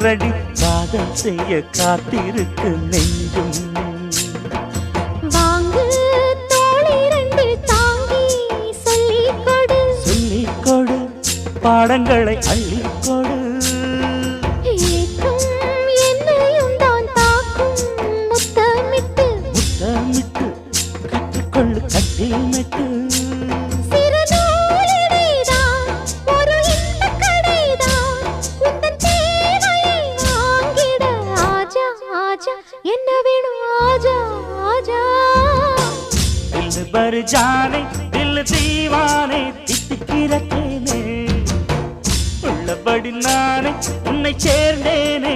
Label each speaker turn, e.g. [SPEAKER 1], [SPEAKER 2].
[SPEAKER 1] ready காதல் செய்ய காத்திருக்கு நெஞ்சும்
[SPEAKER 2] வாங்கு தோளை ரெண்டில் தாங்கி சொல்லிக் கொடு
[SPEAKER 1] சொல்லிக் கொடு பாடங்களை அள்ளிக் கொடு
[SPEAKER 2] ஏற்றும் என்னையும் தான் தாக்கும் முத்தமிட்டு
[SPEAKER 1] முத்தமிட்டு கற்றுக்கொள்ளு கட்டில் மெட்டு
[SPEAKER 2] சிறு நூலிடைதான் ஒரு இன்பக் கடைதான் உந்தன் தேவையை வாங்கிட ஆஜா ஆஜா என்ன வேணும் ஆஜா ஆஜா
[SPEAKER 1] दिल भर जाने दिल दीवाने தித்திக்கிறேனே உள்ளபடி நானே உன்னை சேர்ந்தேனே